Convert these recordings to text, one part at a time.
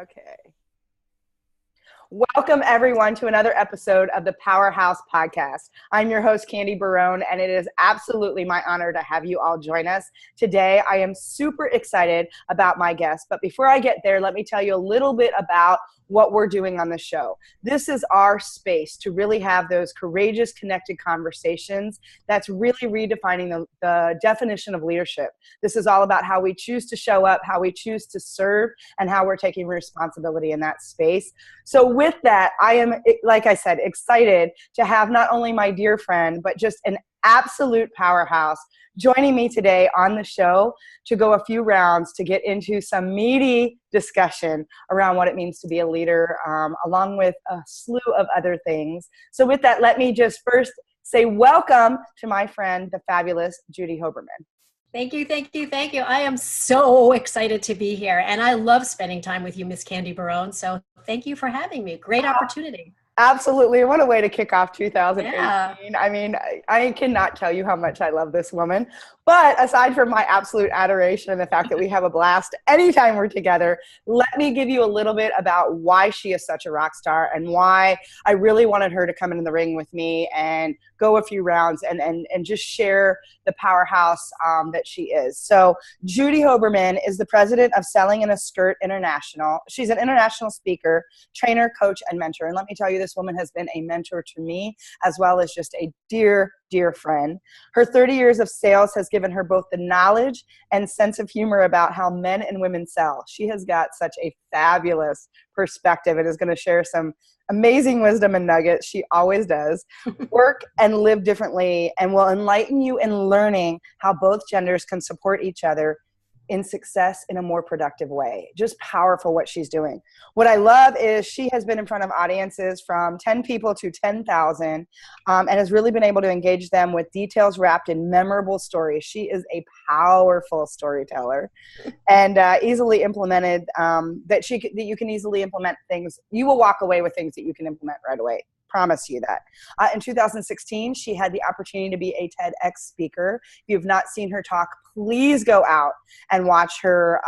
Okay. Welcome, everyone, to another episode of the Powerhouse Podcast. I'm your host, Candy Barone, and it is absolutely my honor to have you all join us. Today, I am super excited about my guest, but before I get there, let me tell you a little bit about what we're doing on the show. This is our space to really have those courageous, connected conversations that's really redefining the definition of leadership. This is all about how we choose to show up, how we choose to serve, and how we're taking responsibility in that space. So with that, I am, like I said, excited to have not only my dear friend, but just an absolute powerhouse joining me today on the show to go a few rounds to get into some meaty discussion around what it means to be a leader, along with a slew of other things. So with that, let me just first say welcome to my friend, the fabulous Judy Hoberman. Thank you, thank you, thank you. I am so excited to be here, and I love spending time with you, Miss Candy Barone. So thank you for having me. Great opportunity. Absolutely. What a way to kick off 2018. Yeah. I mean, I cannot tell you how much I love this woman. But aside from my absolute adoration and the fact that we have a blast anytime we're together, let me give you a little bit about why she is such a rock star and why I really wanted her to come into the ring with me and go a few rounds and just share the powerhouse that she is. So Judy Hoberman is the president of Selling in a Skirt International. She's an international speaker, trainer, coach, and mentor. And let me tell you, this woman has been a mentor to me as well as just a dear friend. Her 30 years of sales has given her both the knowledge and sense of humor about how men and women sell. She has got such a fabulous perspective and is going to share some amazing wisdom and nuggets. She always does. Work and live differently, and will enlighten you in learning how both genders can support each other in success in a more productive way. Just powerful what she's doing. What I love is she has been in front of audiences from 10 people to 10,000 and has really been able to engage them with details wrapped in memorable stories. She is a powerful storyteller and easily implemented that you can easily implement things. You will walk away with things that you can implement right away. Promise you that. In 2016, she had the opportunity to be a TEDx speaker. If you have not seen her talk, please go out and watch her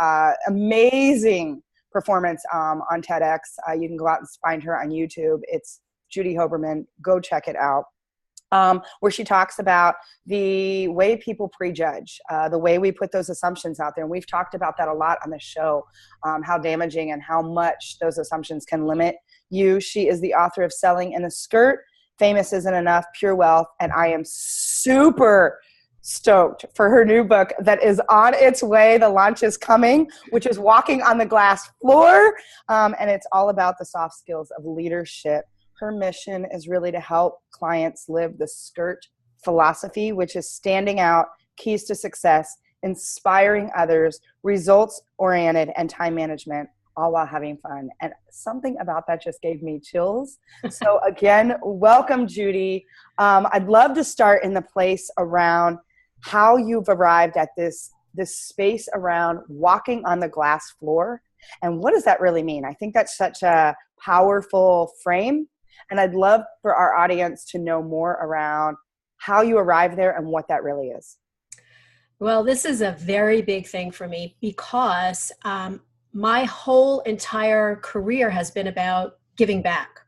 amazing performance on TEDx. You can go out and find her on YouTube. It's Judy Hoberman. Go check it out. Where she talks about the way people prejudge, the way we put those assumptions out there. And we've talked about that a lot on the show, how damaging and how much those assumptions can limit you. She is the author of Selling in a Skirt, Famous Isn't Enough, Pure Wealth, and I am super stoked for her new book that is on its way. The launch is coming, which is Walking on the Glass Floor, and it's all about the soft skills of leadership. Her mission is really to help clients live the skirt philosophy, which is standing out, keys to success, inspiring others, results-oriented, and time management, all while having fun. And something about that just gave me chills. So again, welcome, Judy. I'd love to start in the place around how you've arrived at this space around walking on the glass floor. And what does that really mean? I think that's such a powerful frame. And I'd love for our audience to know more around how you arrived there and what that really is. Well, this is a very big thing for me because my whole entire career has been about giving back.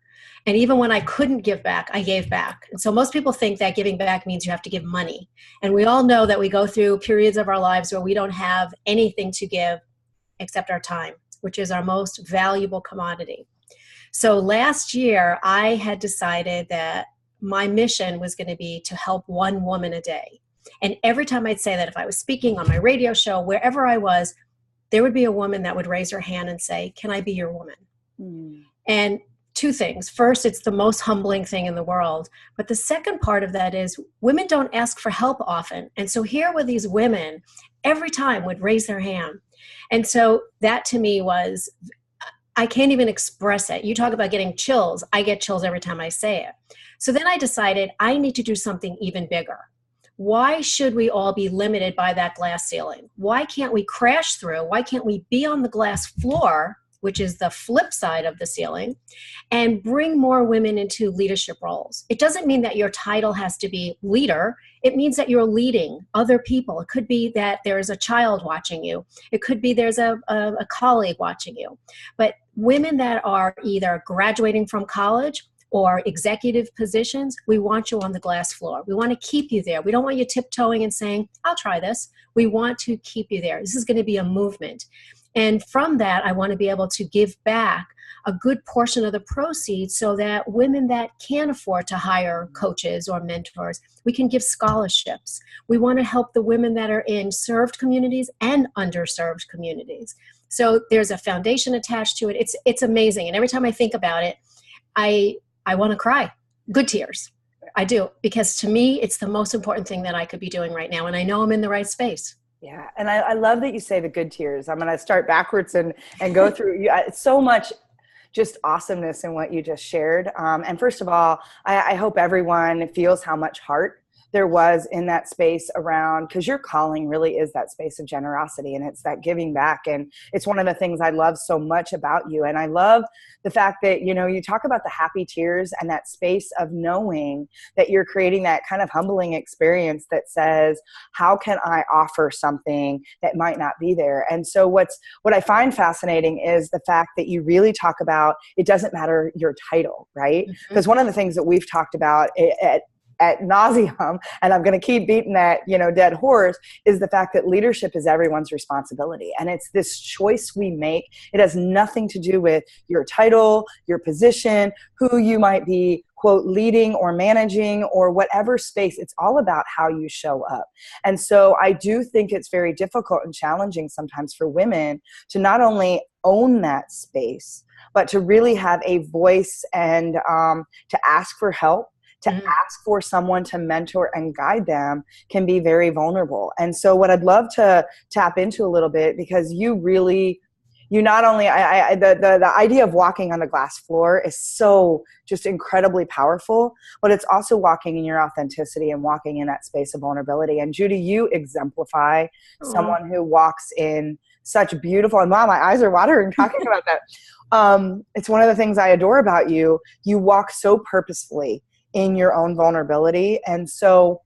And even when I couldn't give back, I gave back. And so most people think that giving back means you have to give money. And we all know that we go through periods of our lives where we don't have anything to give except our time, which is our most valuable commodity. So last year, I had decided that my mission was going to be to help one woman a day. And every time I'd say that, if I was speaking on my radio show, wherever I was, there would be a woman that would raise her hand and say, "Can I be your woman?" And two things. First, it's the most humbling thing in the world. But the second part of that is women don't ask for help often. And so here were these women every time would raise their hand. And so that to me was, I can't even express it. You talk about getting chills. I get chills every time I say it. So then I decided I need to do something even bigger. Why should we all be limited by that glass ceiling? Why can't we crash through? Why can't we be on the glass floor which is the flip side of the ceiling, and bring more women into leadership roles. It doesn't mean that your title has to be leader. It means that you're leading other people. It could be that there's a child watching you. It could be there's a colleague watching you. But women that are either graduating from college or executive positions, we want you on the glass floor. We want to keep you there. We don't want you tiptoeing and saying, I'll try this. We want to keep you there. This is going to be a movement. And from that, I want to be able to give back a good portion of the proceeds so that women that can't afford to hire coaches or mentors, we can give scholarships. We want to help the women that are in served communities and underserved communities. So there's a foundation attached to it. It's amazing. And every time I think about it, I want to cry. Good tears. I do. Because to me, it's the most important thing that I could be doing right now. And I know I'm in the right space. Yeah. And I love that you say the good tears. I'm going to start backwards and go through so much just awesomeness in what you just shared. And first of all, I hope everyone feels how much heart there was in that space around, because your calling really is that space of generosity, and it's that giving back. And it's one of the things I love so much about you. And I love the fact that, you talk about the happy tears and that space of knowing that you're creating that kind of humbling experience that says, how can I offer something that might not be there? And so what I find fascinating is the fact that you really talk about, it doesn't matter your title, right? Because one of the things that we've talked about at nauseum, and I'm going to keep beating that, dead horse, is the fact that leadership is everyone's responsibility. And it's this choice we make. It has nothing to do with your title, your position, who you might be, quote, leading or managing or whatever space. It's all about how you show up. And so I do think it's very difficult and challenging sometimes for women to not only own that space, but to really have a voice and to ask for help, to ask for someone to mentor and guide them, can be very vulnerable. And so what I'd love to tap into a little bit, because you not only, the idea of walking on the glass floor is so just incredibly powerful, but it's also walking in your authenticity and walking in that space of vulnerability. And Judy, you exemplify someone who walks in such beautiful, and wow, my eyes are watering talking about that. It's one of the things I adore about you. You walk so purposefully in your own vulnerability. And so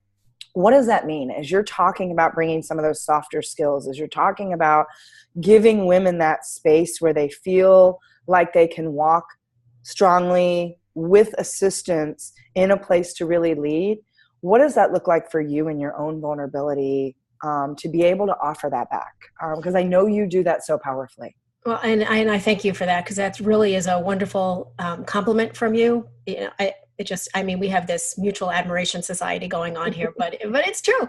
what does that mean? As you're talking about bringing some of those softer skills, as you're talking about giving women that space where they feel like they can walk strongly with assistance in a place to really lead, what does that look like for you in your own vulnerability to be able to offer that back? Because I know you do that so powerfully. Well, and I thank you for that, because that really is a wonderful compliment from you. We have this mutual admiration society going on here, but it's true.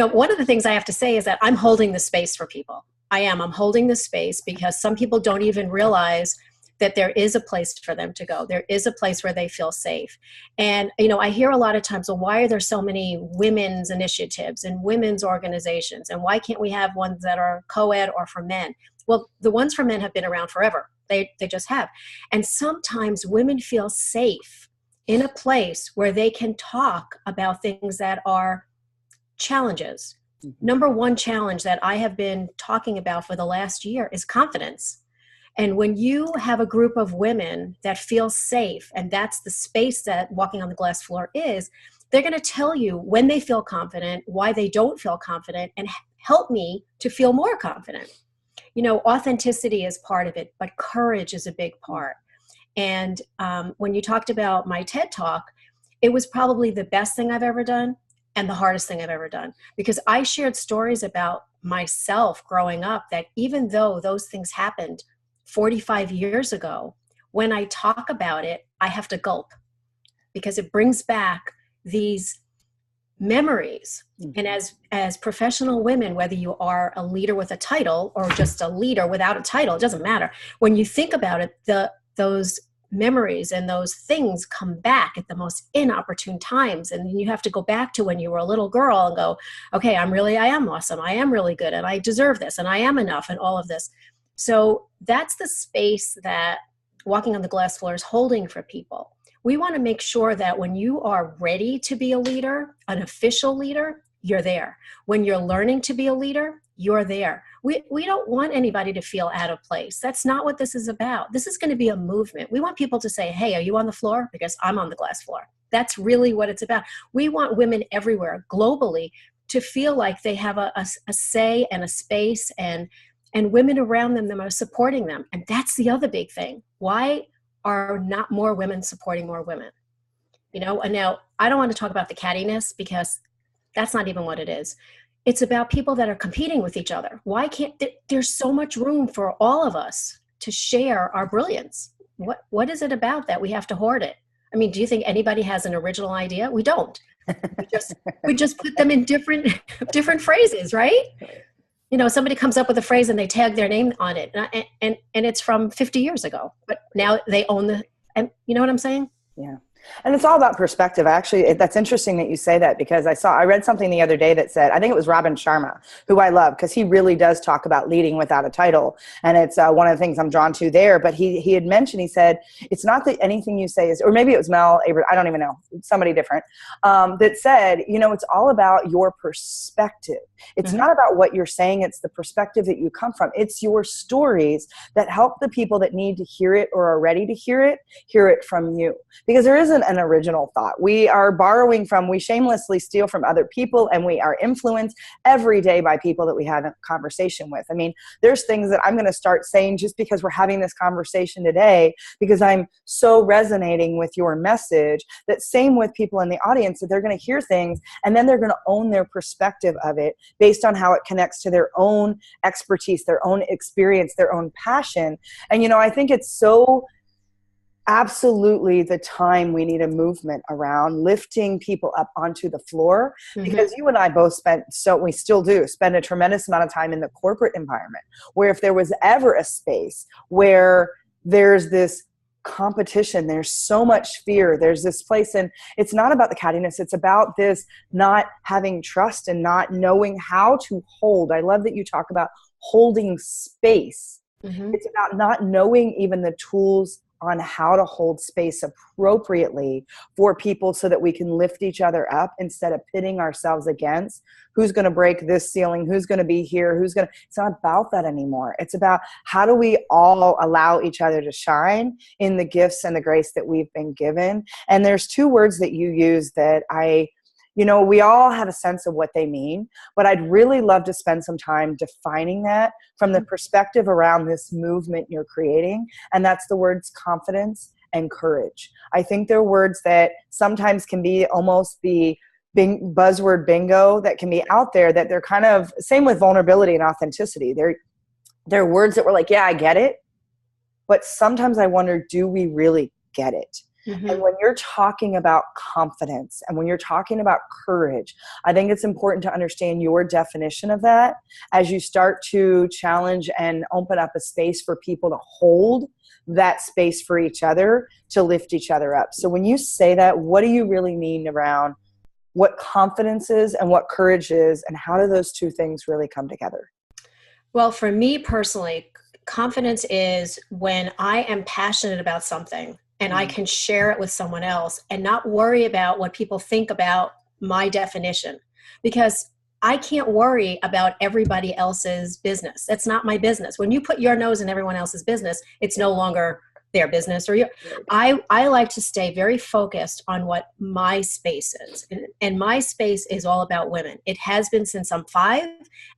One of the things I have to say is that I'm holding the space for people. I'm holding the space because some people don't even realize that there is a place for them to go. There is a place where they feel safe. And, I hear a lot of times, well, why are there so many women's initiatives and women's organizations? And why can't we have ones that are co-ed or for men? Well, the ones for men have been around forever. They just have. And sometimes women feel safe in a place where they can talk about things that are challenges. Number one challenge that I have been talking about for the last year is confidence. And when you have a group of women that feel safe, and that's the space that walking on the glass floor is, they're going to tell you when they feel confident, why they don't feel confident, and help me to feel more confident. Authenticity is part of it, but courage is a big part. And when you talked about my TED Talk, it was probably the best thing I've ever done and the hardest thing I've ever done, because I shared stories about myself growing up that even though those things happened 45 years ago, when I talk about it, I have to gulp, because it brings back these memories. And as professional women, whether you are a leader with a title or just a leader without a title, it doesn't matter. When you think about it, those memories and those things come back at the most inopportune times. And then you have to go back to when you were a little girl and go, okay, I am awesome. I am really good. And I deserve this. And I am enough, and all of this. So that's the space that walking on the glass floor is holding for people. We want to make sure that when you are ready to be a leader, an official leader, you're there. When you're learning to be a leader, you're there. We don't want anybody to feel out of place. That's not what this is about. This is going to be a movement. We want people to say, hey, are you on the floor? Because I'm on the glass floor. That's really what it's about. We want women everywhere, globally, to feel like they have a say and a space, and women around them that are supporting them. And that's the other big thing. Why are not more women supporting more women? You know, and now I don't want to talk about the cattiness, because that's not even what it is. It's about people that are competing with each other. Why can't there's so much room for all of us to share our brilliance? What is it about that we have to hoard it? I mean, do you think anybody has an original idea? We don't. We just put them in different phrases, right? You know, somebody comes up with a phrase and they tag their name on it, and it's from 50 years ago, but now they own and you know what I'm saying? Yeah. And it's all about perspective. Actually, that's interesting that you say that, because I read something the other day that said, I think it was Robin Sharma, who I love, because he really does talk about leading without a title. And it's one of the things I'm drawn to there. But he had mentioned, he said, it's not that anything you say is, or maybe it was Mel Aber, I don't even know, somebody different, that said, you know, it's all about your perspective. It's not about what you're saying. It's the perspective that you come from. It's your stories that help the people that need to hear it or are ready to hear it from you. Because there isn't an original thought. We are borrowing from, we shamelessly steal from other people, and we are influenced every day by people that we have a conversation with. I mean, there's things that I'm going to start saying just because we're having this conversation today, because I'm so resonating with your message, that same with people in the audience, that they're going to hear things and then they're going to own their perspective of it based on how it connects to their own expertise, their own experience, their own passion. And, you know, I think it's so absolutely the time we need a movement around lifting people up onto the floor, because you and I both we still do spend a tremendous amount of time in the corporate environment, where if there was ever a space where there's this competition, there's so much fear, there's this place, and it's not about the cattiness, it's about this not having trust and not knowing how to hold. I love that you talk about holding space. It's about not knowing even the tools on how to hold space appropriately for people, so that we can lift each other up instead of pitting ourselves against who's going to break this ceiling, who's going to be here, it's not about that anymore. It's about how do we all allow each other to shine in the gifts and the grace that we've been given. And there's two words that you use that we all have a sense of what they mean, but I'd really love to spend some time defining that from the perspective around this movement you're creating. And that's the words confidence and courage. I think they're words that sometimes can be almost the buzzword bingo that can be out there, that they're kind of, same with vulnerability and authenticity. They're words that we're like, yeah, I get it. But sometimes I wonder, do we really get it? And when you're talking about confidence and when you're talking about courage, I think it's important to understand your definition of that as you start to challenge and open up a space for people to hold that space for each other, to lift each other up. So when you say that, what do you really mean around what confidence is and what courage is, and how do those two things really come together? Well, for me personally, confidence is when I am passionate about something and I can share it with someone else and not worry about what people think about my definition, because I can't worry about everybody else's business. That's not my business. When you put your nose in everyone else's business, it's no longer their business. I like to stay very focused on what my space is. And my space is all about women. It has been since I'm 5,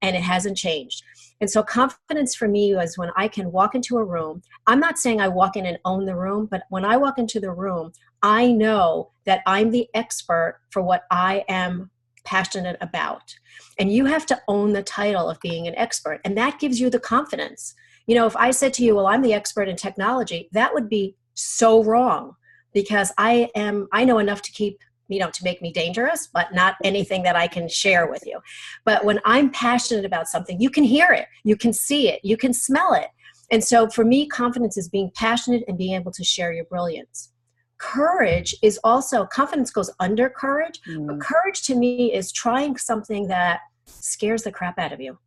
and it hasn't changed. And so confidence for me is when I can walk into a room. I'm not saying I walk in and own the room, but when I walk into the room, I know that I'm the expert for what I am passionate about. And you have to own the title of being an expert. And that gives you the confidence. You know, if I said to you, well, I'm the expert in technology, that would be so wrong, because I know enough to keep, to make me dangerous, but not anything that I can share with you. But when I'm passionate about something, you can hear it, you can see it, you can smell it. And so for me, confidence is being passionate and being able to share your brilliance. Courage is also, confidence goes under courage, but courage to me is trying something that scares the crap out of you.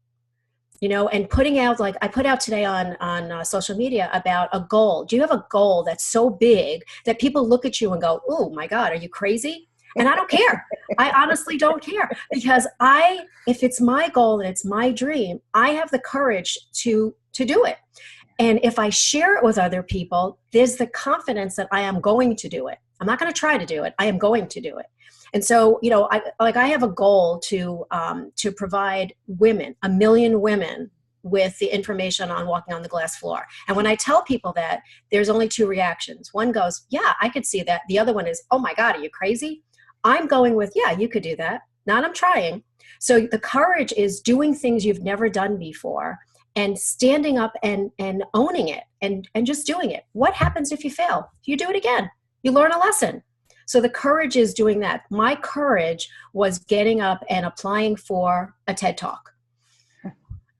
And putting out, like I put out today on social media about a goal. Do you have a goal that's so big that people look at you and go, oh my God, are you crazy? And I don't care. I honestly don't care, because if it's my goal and it's my dream, I have the courage to do it. And if I share it with other people, there's the confidence that I am going to do it. I'm not going to try to do it. I am going to do it. And so, I have a goal to provide women, 1 million women, with the information on walking on the glass floor. And when I tell people that, there's only 2 reactions. One goes, yeah, I could see that. The other one is, oh my God, are you crazy? I'm going with, yeah, you could do that. Not I'm trying. So the courage is doing things you've never done before and standing up and owning it and just doing it. What happens if you fail? You do it again. You learn a lesson. So the courage is doing that. My courage was getting up and applying for a TED Talk.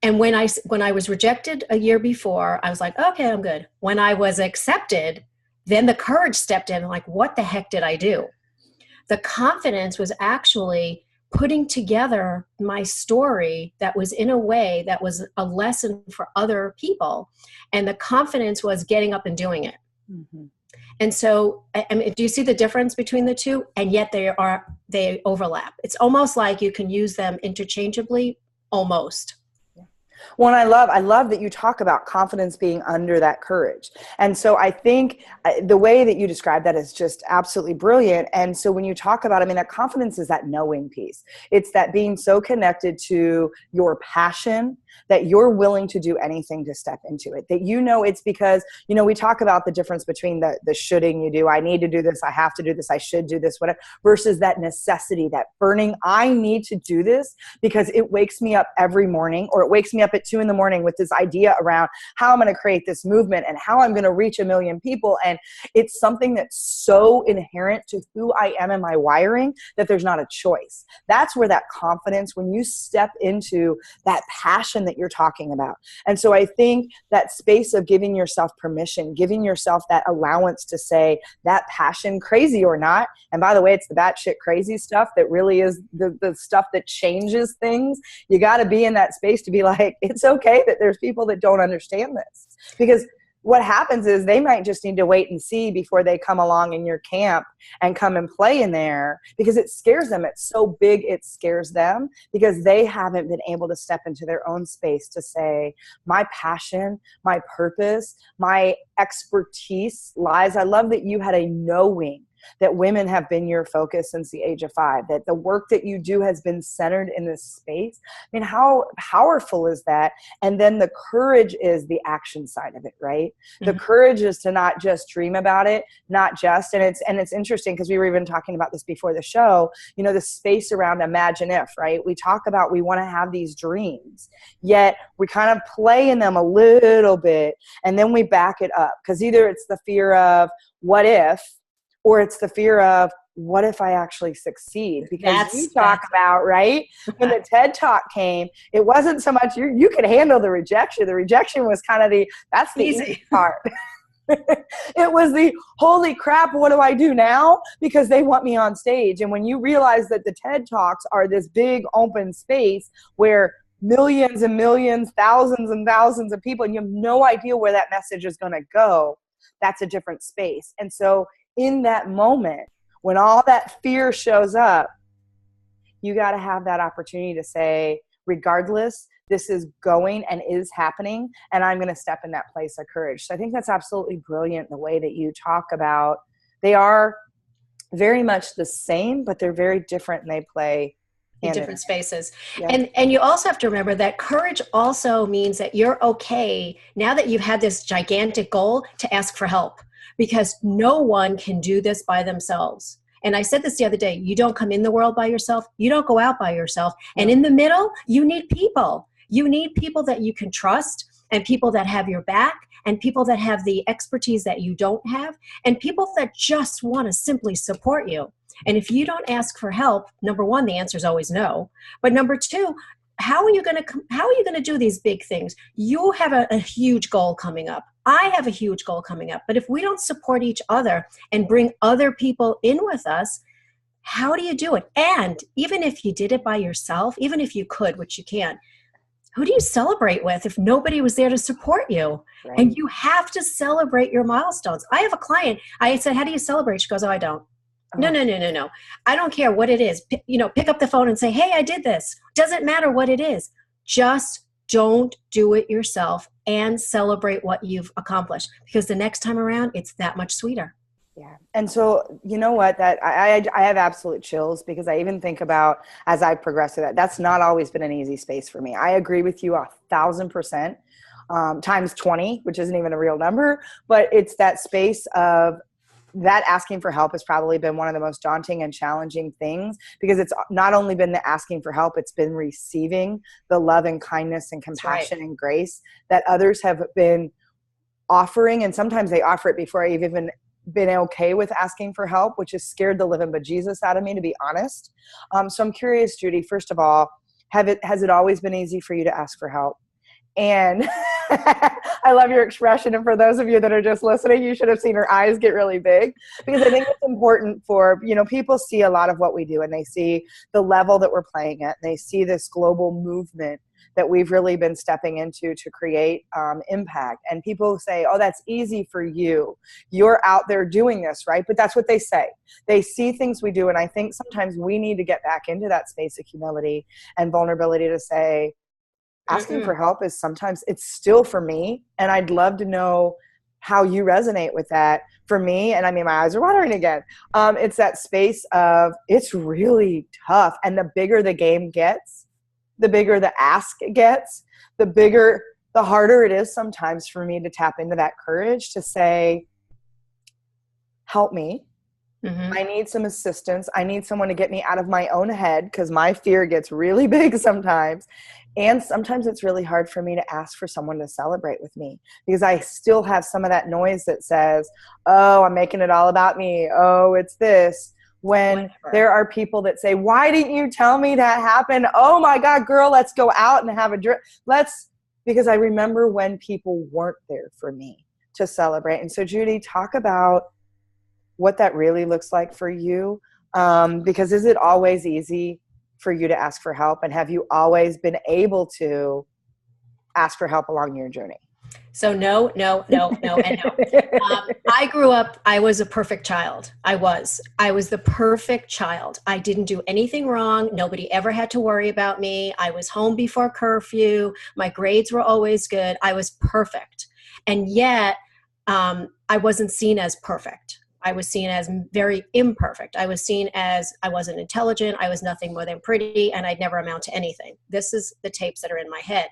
And when I was rejected a year before, I was like, okay, I'm good. When I was accepted, then the courage stepped in. I'm like, what the heck did I do? The confidence was actually putting together my story that was in a way that was a lesson for other people. And the confidence was getting up and doing it. Mm-hmm. And so, I mean, do you see the difference between the two? And yet they overlap. It's almost like you can use them interchangeably, almost. Well, and I love that you talk about confidence being under that courage. And so I think the way that you describe that is just absolutely brilliant. And so when you talk about, I mean, that confidence is that knowing piece. It's that being so connected to your passion that you're willing to do anything to step into it. That it's because, we talk about the difference between the shoulding you do, I need to do this, I have to do this, I should do this, whatever, versus that necessity, that burning, I need to do this because it wakes me up every morning, or it wakes me up at 2 a.m. with this idea around how I'm going to create this movement and how I'm going to reach 1 million people. And it's something that's so inherent to who I am and my wiring that there's not a choice. That's where that confidence, when you step into that passion that you're talking about. And so I think that space of giving yourself permission, giving yourself that allowance to say that passion, crazy or not, and by the way, it's the batshit crazy stuff that really is the stuff that changes things. You got to be in that space to be like, it's okay that there's people that don't understand this. Because what happens is they might just need to wait and see before they come along in your camp and come and play in there, because it scares them. It's so big, it scares them because they haven't been able to step into their own space to say, my passion, my purpose, my expertise lies. I love that you had a knowing that women have been your focus since the age of 5, that the work that you do has been centered in this space. I mean, how powerful is that? And then the courage is the action side of it, right? Mm-hmm. The courage is to not just dream about it, not just, and it's interesting because we were even talking about this before the show, the space around imagine if, right? We talk about, we want to have these dreams, yet we kind of play in them a little bit, and then we back it up, because either it's the fear of what if, or it's the fear of, what if I actually succeed? Because you talk about, right, when the TED Talk came, it wasn't so much you could handle the rejection. The rejection was kind of that's the easy part. It was the, holy crap, what do I do now? Because they want me on stage. And when you realize that the TED Talks are this big open space where millions and millions, thousands and thousands of people, and you have no idea where that message is going to go, that's a different space. And so in that moment, when all that fear shows up, you got to have that opportunity to say, regardless, this is going and is happening, and I'm going to step in that place of courage. So I think that's absolutely brilliant, the way that you talk about. They are very much the same, but they're very different, and they play in different spaces. Yeah. And you also have to remember that courage also means that you're okay, now that you've had this gigantic goal, to ask for help. Because no one can do this by themselves. And I said this the other day, you don't come in the world by yourself. You don't go out by yourself. And in the middle, you need people. You need people that you can trust, and people that have your back, and people that have the expertise that you don't have, and people that just want to simply support you. And if you don't ask for help, number one, the answer is always no. But number two, how are you going to do these big things? You have a huge goal coming up. I have a huge goal coming up. But if we don't support each other and bring other people in with us, how do you do it? And even if you did it by yourself, even if you could, which you can, who do you celebrate with if nobody was there to support you? Right. And you have to celebrate your milestones. I have a client, I said, how do you celebrate? She goes, oh, I don't. No, no, no, no, no. I don't care what it is. Pick up the phone and say, hey, I did this. Doesn't matter what it is. Just don't do it yourself and celebrate what you've accomplished, because the next time around, it's that much sweeter. Yeah. And so, you know what, that I have absolute chills, because I even think about, as I progress through that's not always been an easy space for me. I agree with you 1,000%, times 20, which isn't even a real number, but it's that space of that asking for help has probably been one of the most daunting and challenging things, because it's not only been the asking for help, it's been receiving the love and kindness and compassion and grace that others have been offering. And sometimes they offer it before I've even been okay with asking for help, which has scared the living bejesus out of me, to be honest. So I'm curious, Judy, first of all, has it always been easy for you to ask for help? And I love your expression. And for those of you that are just listening, you should have seen her eyes get really big, because I think it's important for, people see a lot of what we do, and they see the level that we're playing at, and they see this global movement that we've really been stepping into to create impact. And people say, oh, that's easy for you. You're out there doing this, right? But that's what they say. They see things we do. And I think sometimes we need to get back into that space of humility and vulnerability to say, asking for help is sometimes, it's still for me. And I'd love to know how you resonate with that. For me, and I mean, my eyes are watering again. It's that space of, it's really tough. And the bigger the game gets, the bigger the ask gets, the harder it is sometimes for me to tap into that courage to say, help me. I need some assistance. I need someone to get me out of my own head, because my fear gets really big sometimes. And sometimes it's really hard for me to ask for someone to celebrate with me, because I still have some of that noise that says, oh, I'm making it all about me. Oh, it's this. When there are people that say, why didn't you tell me that happened? Oh my God, girl, let's go out and have a drink. Because I remember when people weren't there for me to celebrate. And so, Judy, talk about what that really looks like for you. Because is it always easy for you to ask for help? And have you always been able to ask for help along your journey? So no, and no. I grew up, I was a perfect child. I was the perfect child. I didn't do anything wrong. Nobody ever had to worry about me. I was home before curfew. My grades were always good. I was perfect. And yet, I wasn't seen as perfect. I was seen as very imperfect. I was seen as I wasn't intelligent. I was nothing more than pretty, and I'd never amount to anything. This is the tapes that are in my head,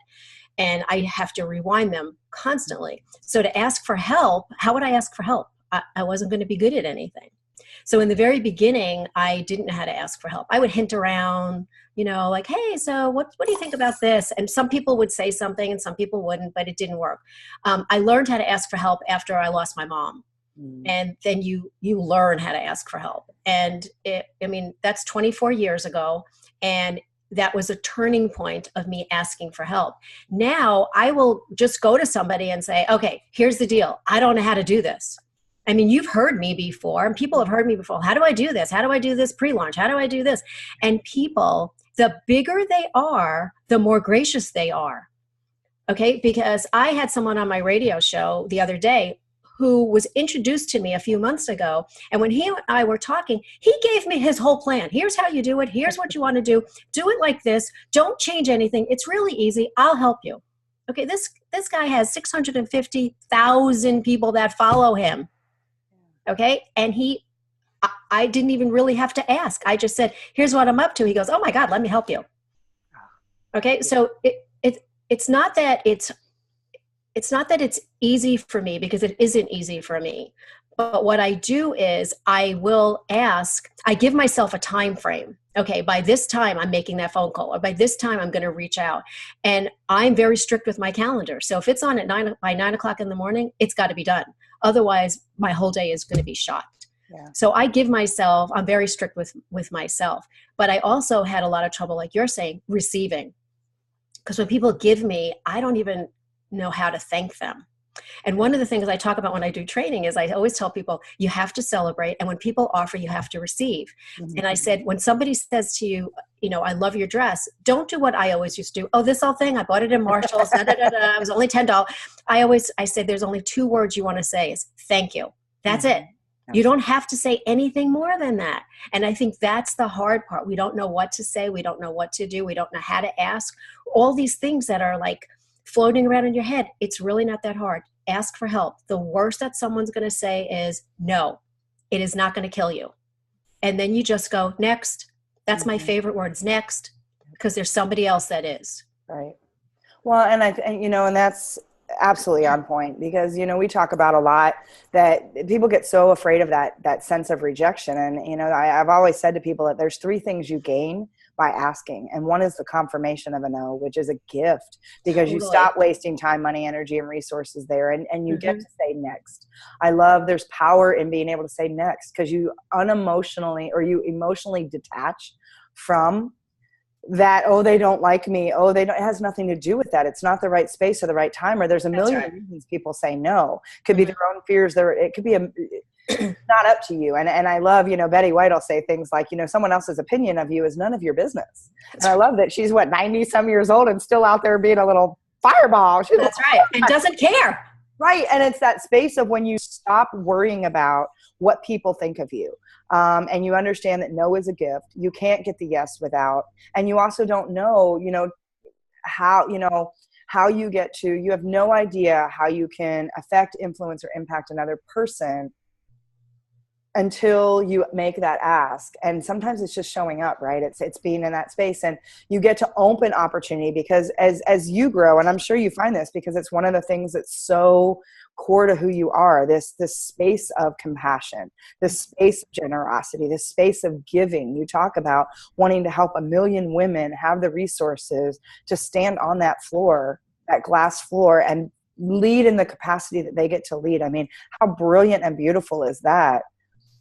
and I have to rewind them constantly. So to ask for help, how would I ask for help? I wasn't going to be good at anything. So in the very beginning, I didn't know how to ask for help. I would hint around, like, hey, so what do you think about this? And some people would say something and some people wouldn't, but it didn't work. I learned how to ask for help after I lost my mom. And then you learn how to ask for help. And that's 24 years ago. And that was a turning point of me asking for help. Now I will just go to somebody and say, okay, here's the deal. I don't know how to do this. I mean, you've heard me before, and people have heard me before. How do I do this? How do I do this pre-launch? How do I do this? And people, the bigger they are, the more gracious they are. Okay. Because I had someone on my radio show the other day who was introduced to me a few months ago. And when he and I were talking, he gave me his whole plan. Here's how you do it. Here's what you want to do. Do it like this. Don't change anything. It's really easy. I'll help you. Okay, this guy has 650,000 people that follow him. Okay, and I didn't even really have to ask. I just said, here's what I'm up to. He goes, oh my God, let me help you. Okay, so it's not that it's easy for me, because it isn't easy for me. But what I do is I give myself a time frame. Okay, by this time I'm making that phone call, or by this time I'm going to reach out. And I'm very strict with my calendar. So if it's on by 9 o'clock in the morning, it's got to be done. Otherwise, my whole day is going to be shot. Yeah. So I'm very strict with myself. But I also had a lot of trouble, like you're saying, receiving. Because when people give me, I don't even know how to thank them. And one of the things I talk about when I do training is I always tell people, you have to celebrate. And when people offer, you have to receive. Mm-hmm. And I said, when somebody says to you, I love your dress, don't do what I always used to do. Oh, this old thing, I bought it in Marshall's. It was only $10. I say there's only 2 words you want to say is thank you. That's it. You don't have to say anything more than that. And I think that's the hard part. We don't know what to say. We don't know what to do. We don't know how to ask. All these things that are like floating around in your head. It's really not that hard. Ask for help. The worst that someone's going to say is, no, it is not going to kill you. And then you just go, next. That's my favorite words, next, because there's somebody else that is. Right. Well, and and that's absolutely on point, because, we talk about a lot that people get so afraid of that sense of rejection. And, I've always said to people that there's 3 things you gain by asking. And one is the confirmation of a no, which is a gift, because you stop wasting time, money, energy, and resources there. And you get to say next. I love there's power in being able to say next, because you you emotionally detach from that, oh, they don't like me. Oh, it has nothing to do with that. It's not the right space or the right time, or there's a million reasons people say no. Could be their own fears. It could be not up to you. And I love, Betty White will say things like, someone else's opinion of you is none of your business. And I love that she's 90 some years old and still out there being a little fireball. That's right. And doesn't care. Right. And it's that space of when you stop worrying about what people think of you. And you understand that no is a gift. You can't get the yes without. And you also don't know, how you have no idea how you can affect, influence, or impact another person until you make that ask. And sometimes it's just showing up, right? It's being in that space, and you get to open opportunity, because as you grow, and I'm sure you find this, because it's one of the things that's so core to who you are, this space of compassion, this space of generosity, this space of giving. You talk about wanting to help 1 million women have the resources to stand on that floor, that glass floor, and lead in the capacity that they get to lead. I mean, how brilliant and beautiful is that?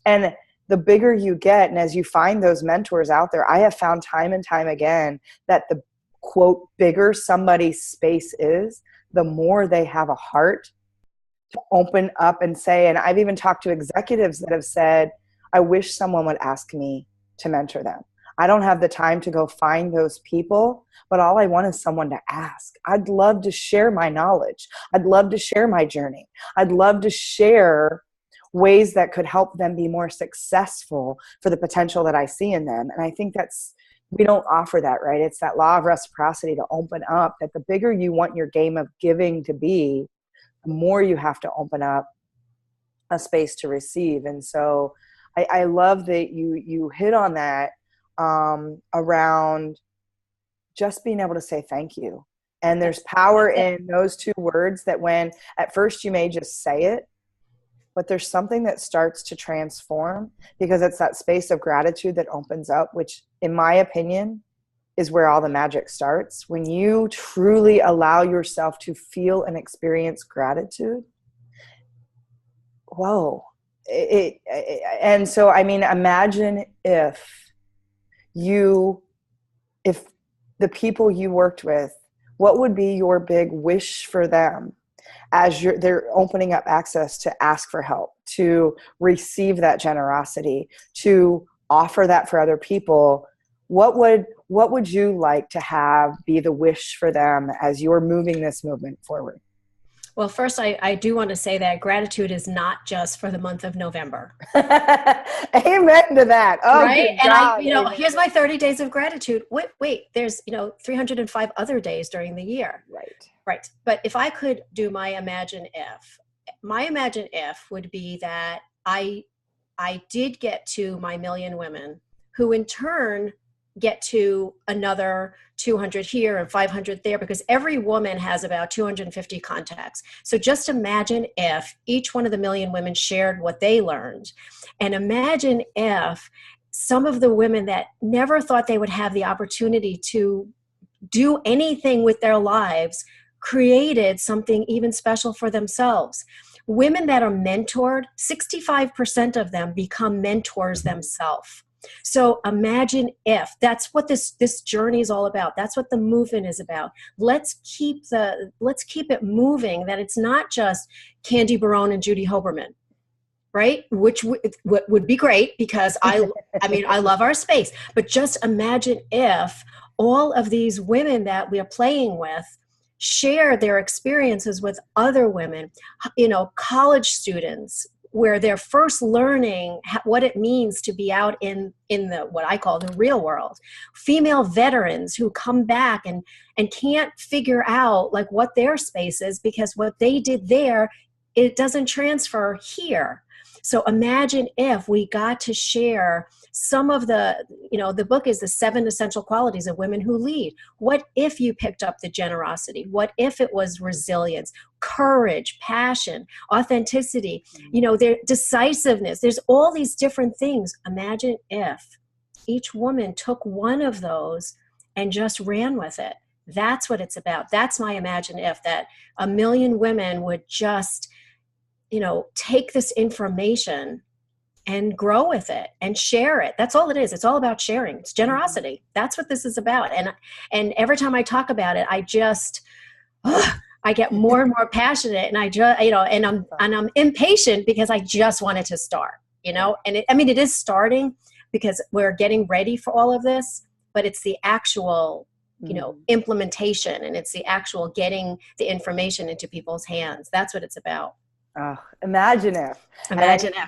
And the bigger you get, and as you find those mentors out there, I have found time and time again that the quote, bigger somebody's space is, the more they have a heart to open up and say. And I've even talked to executives that have said, I wish someone would ask me to mentor them. I don't have the time to go find those people, but all I want is someone to ask. I'd love to share my knowledge. I'd love to share my journey. I'd love to share ways that could help them be more successful for the potential that I see in them. And I think we don't offer that, right? It's that law of reciprocity to open up, that the bigger you want your game of giving to be, the more you have to open up a space to receive. And so I love that you hit on that around just being able to say thank you. And there's power in those 2 words, that when at first you may just say it, but there's something that starts to transform, because it's that space of gratitude that opens up, which in my opinion is where all the magic starts. When you truly allow yourself to feel and experience gratitude. Whoa. And so, I mean, imagine if the people you worked with, what would be your big wish for them as they're opening up access to ask for help, to receive that generosity, to offer that for other people? What would you like to have be the wish for them as you're moving this movement forward? Well, first, I do want to say that gratitude is not just for the month of November. Amen to that. Oh, right. And here's my 30 days of gratitude. Wait, there's, 305 other days during the year. Right. But if I could do my imagine if would be that I did get to my 1 million women, who in turn get to another 200 here and 500 there, because every woman has about 250 contacts. So just imagine if each one of the 1 million women shared what they learned. And imagine if some of the women that never thought they would have the opportunity to do anything with their lives created something even special for themselves. Women that are mentored, 65% of them become mentors themselves. So imagine if that's what this journey is all about. That's what the movement is about. Let's keep it moving, that it's not just Candy Barone and Judy Hoberman, right? Which would be great, because I love our space. But just imagine if all of these women that we are playing with share their experiences with other women, college students, where they're first learning what it means to be out in the, what I call the real world. Female veterans who come back and can't figure out like what their space is, because what they did there, it doesn't transfer here. So imagine if we got to share some of the, the book is the 7 essential qualities of women who lead. What if you picked up the generosity? What if it was resilience, courage, passion, authenticity, their decisiveness? There's all these different things. Imagine if each woman took one of those and just ran with it. That's what it's about. That's my imagine if, that 1 million women would just take this information and grow with it and share it. That's all it is. It's all about sharing. It's generosity. That's what this is about. And every time I talk about it, I just, I get more and more passionate, and I just, and I'm impatient because I just want it to start, and it is starting because we're getting ready for all of this, but it's the actual, implementation, and it's the actual getting the information into people's hands. That's what it's about. Oh, imagine if.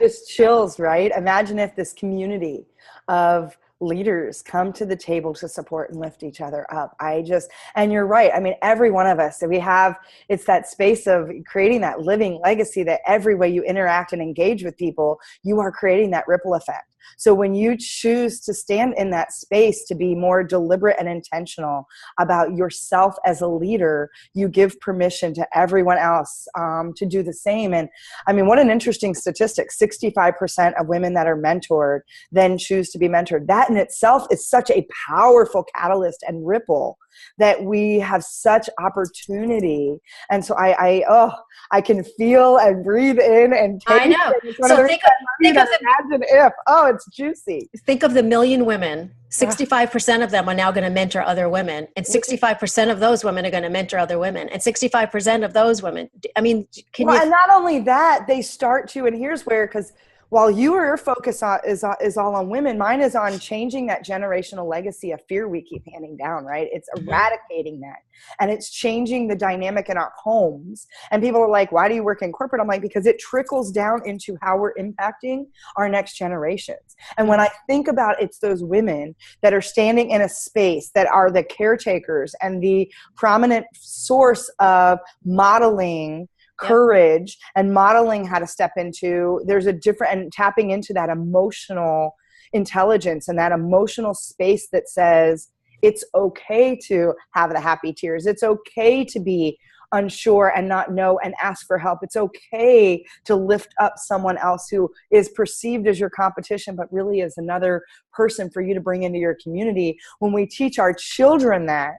Just chills, right? Imagine if this community of leaders come to the table to support and lift each other up. And you're right. I mean, every one of us, it's that space of creating that living legacy, that every way you interact and engage with people, you are creating that ripple effect. So when you choose to stand in that space to be more deliberate and intentional about yourself as a leader, you give permission to everyone else to do the same. And I mean, what an interesting statistic. 65% of women that are mentored then choose to be mentored. That in itself is such a powerful catalyst and ripple that we have such opportunity. And so I can feel and breathe in and take. I know. So think of imagine if, it's juicy. Think of the 1 million women. 65% of them are now going to mentor other women, and 65% of those women are going to mentor other women, and 65% of those women. I mean, and not only that, they start to, and here's where, because while your focus is all on women, mine is on changing that generational legacy of fear we keep handing down, right? It's eradicating that. And it's changing the dynamic in our homes. And people are like, why do you work in corporate? I'm like, because it trickles down into how we're impacting our next generations. And when I think about it's those women that are standing in a space that are the caretakers and the prominent source of modeling courage and modeling how to step into, there's a different, and tapping into that emotional intelligence and that emotional space that says it's okay to have the happy tears. It's okay to be unsure and not know and ask for help. It's okay to lift up someone else who is perceived as your competition, but really is another person for you to bring into your community. When we teach our children that,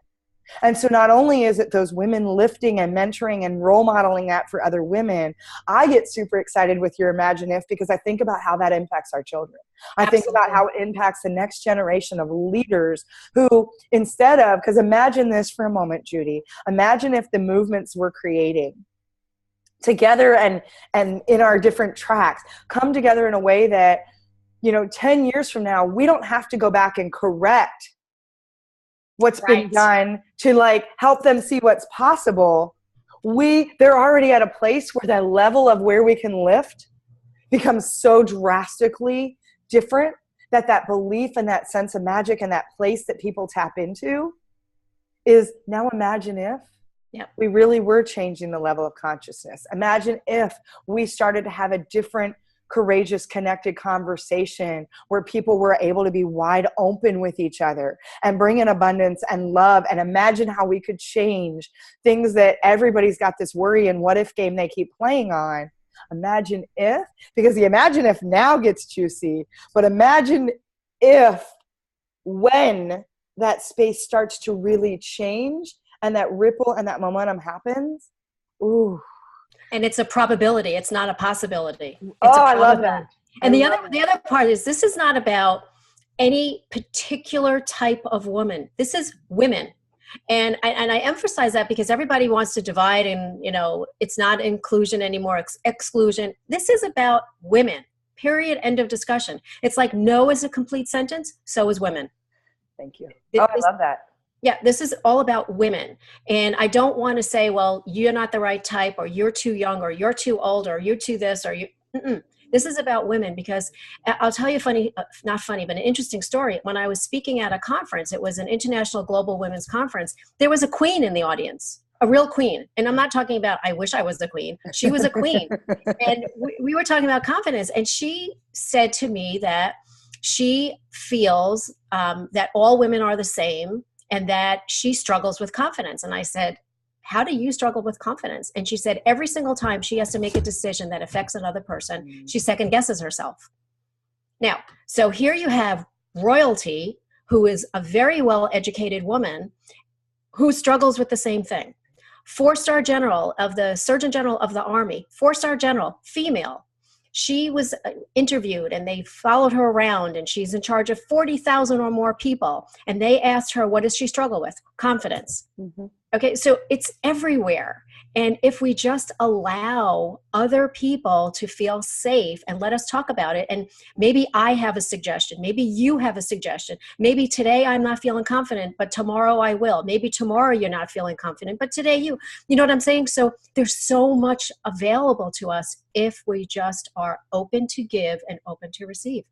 and so not only is it those women lifting and mentoring and role modeling that for other women, I get super excited with your Imagine If, because I think about how that impacts our children. I think about how it impacts the next generation of leaders who, instead of, because imagine this for a moment, Judy, imagine if the movements we're creating together and in our different tracks come together in a way that, 10 years from now, we don't have to go back and correct what's been done to help them see what's possible. They're already at a place where that level of where we can lift becomes so drastically different that belief and that sense of magic and that place that people tap into is now. Imagine if we really were changing the level of consciousness. Imagine if we started to have a different, courageous, connected conversation where people were able to be wide open with each other and bring in abundance and love. And imagine how we could change things that everybody's got this worry and what if game they keep playing on. Imagine if, because the imagine if now gets juicy, but imagine if when that space starts to really change and that ripple and that momentum happens. Ooh. And it's a probability. It's not a possibility. It's I love that. And the other part is, this is not about any particular type of woman. This is women. And I emphasize that because everybody wants to divide and, it's not inclusion anymore, exclusion. This is about women, period, end of discussion. It's like no is a complete sentence, so is women. Thank you. I love that. Yeah, this is all about women. And I don't want to say, well, you're not the right type, or you're too young, or you're too old, or you're too this, or you. Mm-mm. This is about women, because I'll tell you not funny, but an interesting story. When I was speaking at a conference, it was an international global women's conference. There was a queen in the audience, a real queen. And I'm not talking about, I wish I was the queen. She was a queen. And we were talking about confidence. And she said to me that she feels that all women are the same and that she struggles with confidence. And I said, how do you struggle with confidence? And she said, every single time she has to make a decision that affects another person, she second guesses herself. Now, so here you have royalty, who is a very well-educated woman who struggles with the same thing. 4-star general of the Surgeon General of the Army, 4-star general, female. She was interviewed and they followed her around, and she's in charge of 40,000 or more people. And they asked her, what does she struggle with? Confidence. Mm-hmm. Okay, so it's everywhere. And if we just allow other people to feel safe and let us talk about it, and maybe I have a suggestion, maybe you have a suggestion, maybe today I'm not feeling confident, but tomorrow I will. Maybe tomorrow you're not feeling confident, but today you know what I'm saying? So there's so much available to us if we just are open to give and open to receive.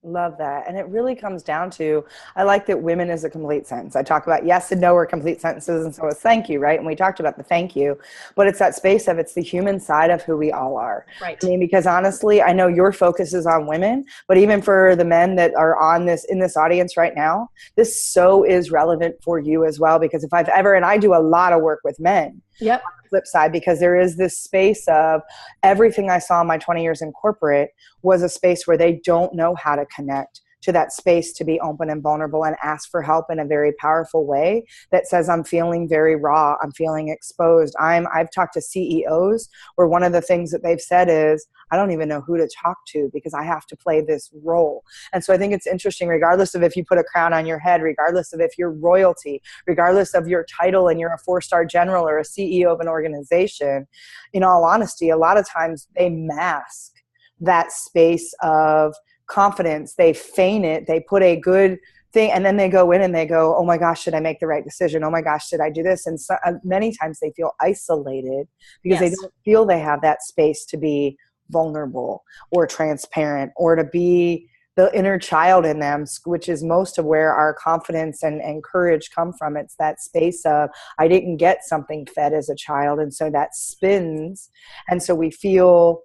Love that. And it really comes down to, I like that women is a complete sentence. I talk about yes and no are complete sentences. And so it's thank you, right? And we talked about the thank you, but it's that space of, it's the human side of who we all are. Right. I mean, because honestly, I know your focus is on women, but even for the men that are in this audience right now, this so is relevant for you as well. Because if I've ever, and I do a lot of work with men. Yep. Flip side, because there is this space of everything I saw in my 20 years in corporate was a space where they don't know how to connect to that space to be open and vulnerable and ask for help in a very powerful way that says, I'm feeling very raw, I'm feeling exposed. I've talked to CEOs where one of the things that they've said is, I don't even know who to talk to because I have to play this role. And so I think it's interesting, regardless of if you put a crown on your head, regardless of if you're royalty, regardless of your title and you're a 4-star general or a CEO of an organization, in all honesty, a lot of times they mask that space of confidence. They feign it. They put a good thing, and then they go in and they go, oh my gosh, should I make the right decision? Oh my gosh, should I do this? And so, many times they feel isolated because they don't feel they have that space to be vulnerable or transparent or to be the inner child in them, which is most of where our confidence and courage come from. It's that space of, I didn't get something fed as a child. And so that spins. And so we feel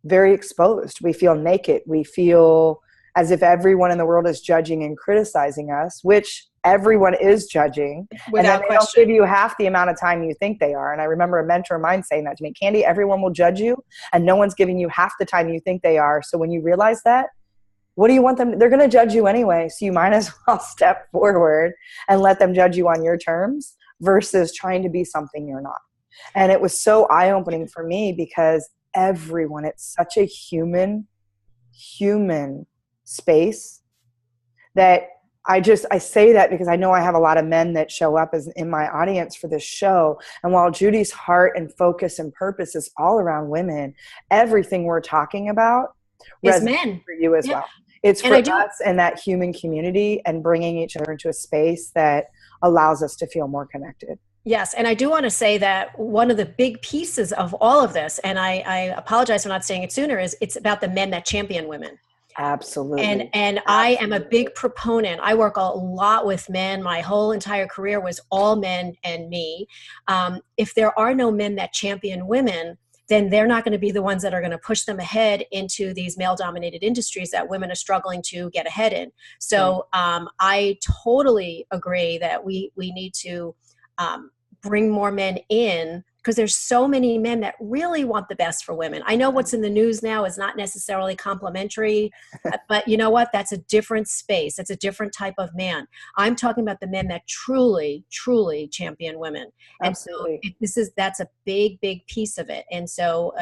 very exposed. We feel naked. We feel as if everyone in the world is judging and criticizing us, which everyone is judging. Without and then they question. don't give you half the amount of time you think they are. And I remember a mentor of mine saying that to me, Candy, everyone will judge you and no one's giving you half the time you think they are. So when you realize that, what do you want them to, they're going to judge you anyway. So you might as well step forward and let them judge you on your terms versus trying to be something you're not. And it was so eye-opening for me because everyone, it's such a human space that I say that because I know I have a lot of men that show up as in my audience for this show. And while Judy's heart and focus and purpose is all around women, everything we're talking about is men for you as well. It's for us and that human community and bringing each other into a space that allows us to feel more connected. Yes. And I do want to say that one of the big pieces of all of this, and I apologize for not saying it sooner, is it's about the men that champion women. Absolutely. And I am a big proponent. I work a lot with men. My whole entire career was all men and me. If there are no men that champion women, then they're not going to be the ones that are going to push them ahead into these male-dominated industries that women are struggling to get ahead in. So I totally agree that we need to bring more men in, because there's so many men that really want the best for women. I know what's in the news now is not necessarily complimentary, but you know what? That's a different space. That's a different type of man. I'm talking about the men that truly, truly champion women. Absolutely. And so that's a big, big piece of it. And so,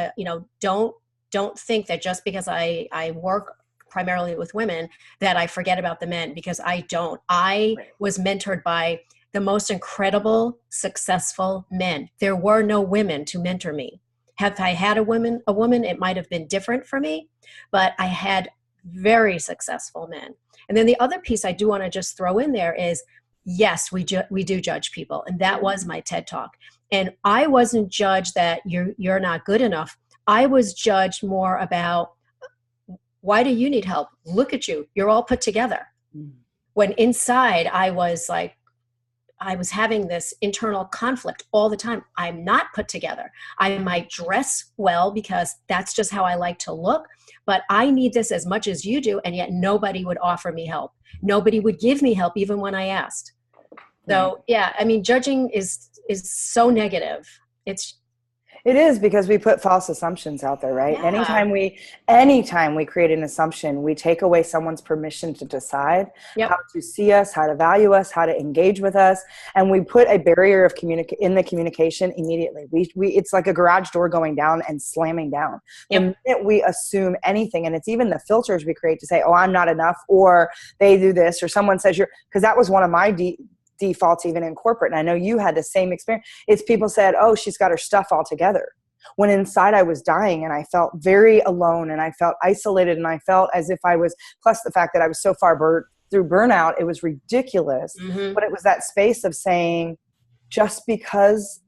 don't think that just because I work primarily with women that I forget about the men, because I don't. I was mentored by the most incredible, successful men. There were no women to mentor me. Have I had a woman, it might have been different for me, but I had very successful men. And then the other piece I do want to just throw in there is, yes, we do judge people. And that was my TED Talk. And I wasn't judged that you're not good enough. I was judged more about, why do you need help? Look at you. You're all put together. When inside I was like, I was having this internal conflict all the time. I'm not put together. I might dress well because that's just how I like to look, but I need this as much as you do, and yet nobody would offer me help. Nobody would give me help even when I asked. So yeah, I mean, judging is so negative. It is, because we put false assumptions out there, right? Yeah. Anytime we create an assumption, we take away someone's permission to decide how to see us, how to value us, how to engage with us, and we put a barrier of in the communication immediately. It's like a garage door going down and slamming down. The minute we assume anything, and it's even the filters we create to say, "Oh, I'm not enough," or "They do this," or someone says because that was one of my defaults even in corporate, and I know you had the same experience. It's people said, "Oh, she's got her stuff all together," when inside I was dying, and I felt very alone, and I felt isolated, and I felt as if I was, plus the fact that I was so far through burnout, it was ridiculous. But it was that space of saying, just because,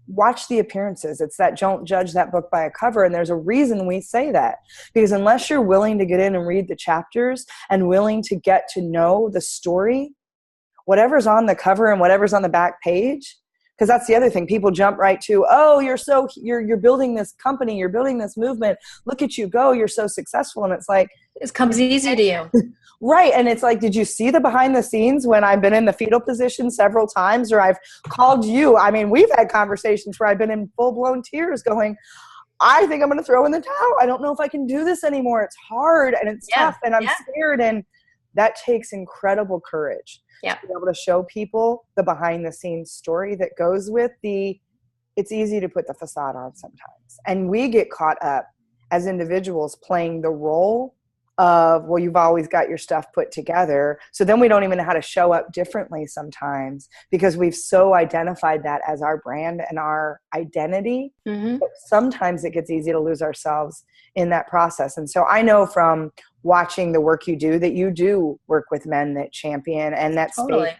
watch the appearances. It's that don't judge that book by a cover. And there's a reason we say that, because unless you're willing to get in and read the chapters and willing to get to know the story, whatever's on the cover and whatever's on the back page, because that's the other thing. People jump right to, "Oh, you're building this company, you're building this movement. Look at you go, you're so successful." And it's like, it comes easy to you. Right. And it's like, did you see the behind the scenes when I've been in the fetal position several times, or I've called you? I mean, we've had conversations where I've been in full blown tears going, I think I'm going to throw in the towel. I don't know if I can do this anymore. It's hard and it's tough and I'm scared. And that takes incredible courage. To be able to show people the behind the scenes story that goes with it's easy to put the facade on sometimes. And we get caught up as individuals playing the role of, well, you've always got your stuff put together. So then we don't even know how to show up differently sometimes, because we've so identified that as our brand and our identity. But sometimes it gets easy to lose ourselves in that process. And so I know from watching the work you do that you do work with men that champion and that space.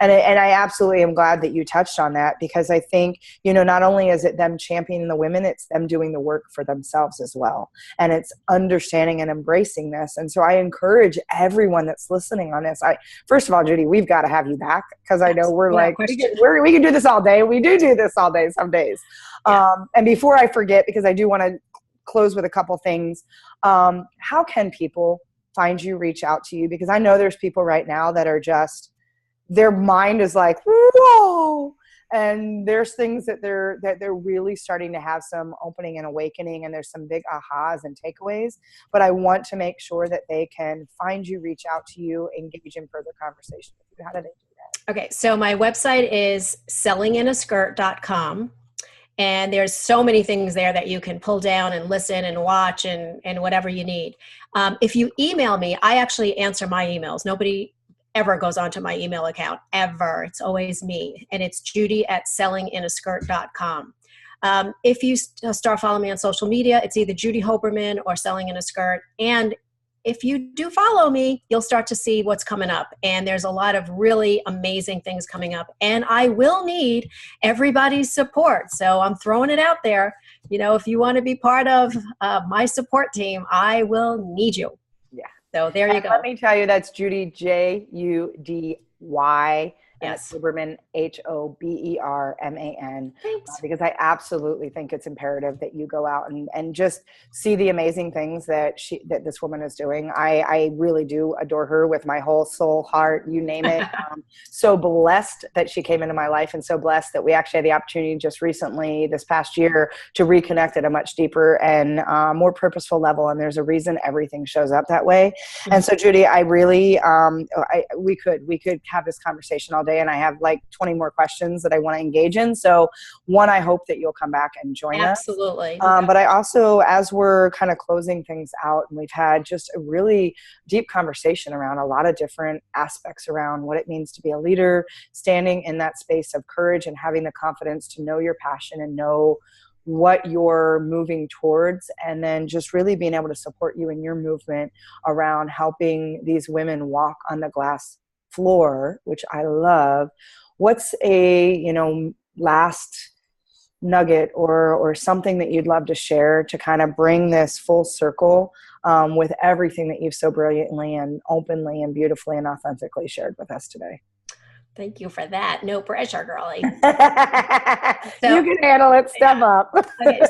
And I absolutely am glad that you touched on that, because I think, not only is it them championing the women, it's them doing the work for themselves as well. And it's understanding and embracing this. And so I encourage everyone that's listening on this. First of all, Judy, we've got to have you back, because I know we're like, we can do this all day. We do this all day some days. And before I forget, because I do want to close with a couple things. How can people find you, reach out to you? Because I know there's people right now that are just, their mind is like, whoa. And there's things that they're really starting to have some opening and awakening, and there's some big ahas and takeaways. But I want to make sure that they can find you, reach out to you, engage in further conversation with you. How do they do that? Okay, so my website is sellinginaskirt.com. And there's so many things there that you can pull down and listen and watch and whatever you need. If you email me, I actually answer my emails. Nobody ever goes onto my email account, ever. It's always me. And it's Judy@sellinginaskirt.com. If you start following me on social media, it's either Judy Hoberman or Selling in a Skirt. And if you do follow me, you'll start to see what's coming up. And there's a lot of really amazing things coming up. And I will need everybody's support. So I'm throwing it out there. If you want to be part of my support team, I will need you. Yeah. So there you go. Let me tell you, that's Judy, Judy. Yes. Hoberman, Hoberman. Because I absolutely think it's imperative that you go out and just see the amazing things that this woman is doing. I really do adore her with my whole soul, heart, you name it. So blessed that she came into my life, and so blessed that we actually had the opportunity just recently, this past year, to reconnect at a much deeper and more purposeful level. And there's a reason everything shows up that way. And so, Judy, I really, we could have this conversation all day, and I have like 20 more questions that I want to engage in. So one, I hope that you'll come back and join us. Absolutely. But I also, as we're kind of closing things out, and we've had just a really deep conversation around a lot of different aspects around what it means to be a leader, standing in that space of courage and having the confidence to know your passion and know what you're moving towards, and then just really being able to support you in your movement around helping these women walk on the glass floor, which I love. What's a last nugget or something that you'd love to share to kind of bring this full circle with everything that you've so brilliantly and openly and beautifully and authentically shared with us today. Thank you for that. No pressure, girlie. You can handle it. Step up. Okay,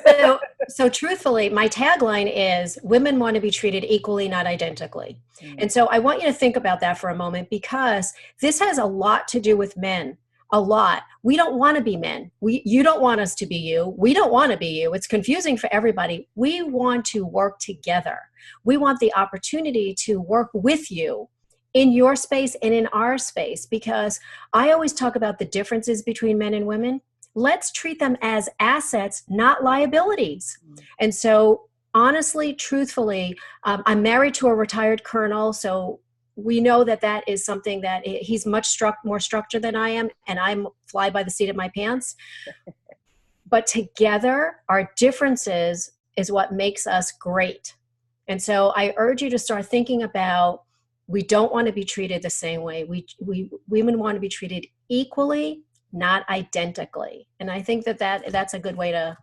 so truthfully, my tagline is women want to be treated equally, not identically. And so I want you to think about that for a moment, because this has a lot to do with men. A lot. We don't want to be men. You don't want us to be you. We don't want to be you. It's confusing for everybody. We want to work together. We want the opportunity to work with you in your space and in our space, because I always talk about the differences between men and women. Let's treat them as assets, not liabilities. And so honestly, truthfully, I'm married to a retired colonel, so we know that is something that he's much more structured than I am, and I'm fly by the seat of my pants. But together, our differences is what makes us great. And so I urge you to start thinking about, we don't want to be treated the same way. Women want to be treated equally, not identically. And I think that's a good way to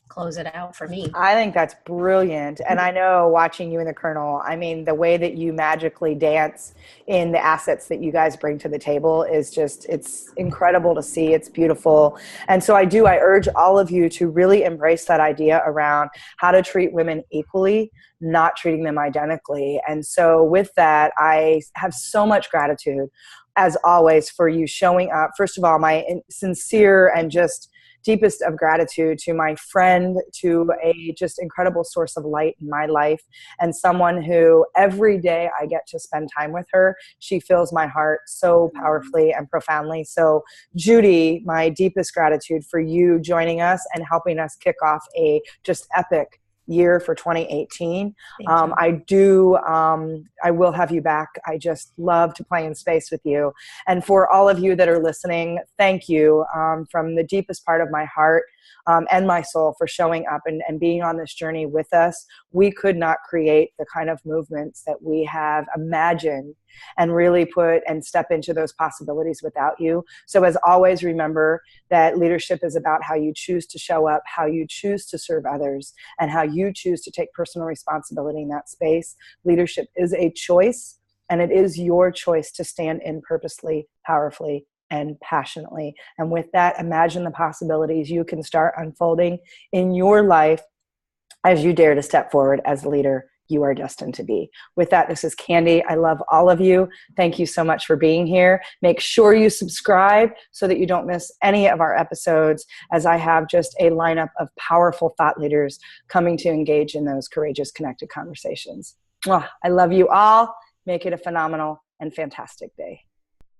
close it out for me. I think that's brilliant. And I know, watching you and the Colonel, I mean, the way that you magically dance in the assets that you guys bring to the table is just, it's incredible to see. It's beautiful. And so I urge all of you to really embrace that idea around how to treat women equally, not treating them identically. And so with that, I have so much gratitude, as always, for you showing up. First of all, my sincere and just deepest of gratitude to my friend, to a just incredible source of light in my life, and someone who every day I get to spend time with her. She fills my heart so powerfully and profoundly. So Judy, my deepest gratitude for you joining us and helping us kick off a just epic year for 2018. I will have you back. I just love to play in space with you. And for all of you that are listening, thank you from the deepest part of my heart and my soul for showing up and being on this journey with us. We could not create the kind of movements that we have imagined and really put and step into those possibilities without you. So as always, remember that leadership is about how you choose to show up, how you choose to serve others, and how you choose to take personal responsibility in that space. Leadership is a choice, and it is your choice to stand in purposely, powerfully, and passionately. And with that, imagine the possibilities you can start unfolding in your life as you dare to step forward as the leader you are destined to be. With that, this is Candy. I love all of you. Thank you so much for being here. Make sure you subscribe so that you don't miss any of our episodes, as I have just a lineup of powerful thought leaders coming to engage in those courageous, connected conversations. I love you all. Make it a phenomenal and fantastic day.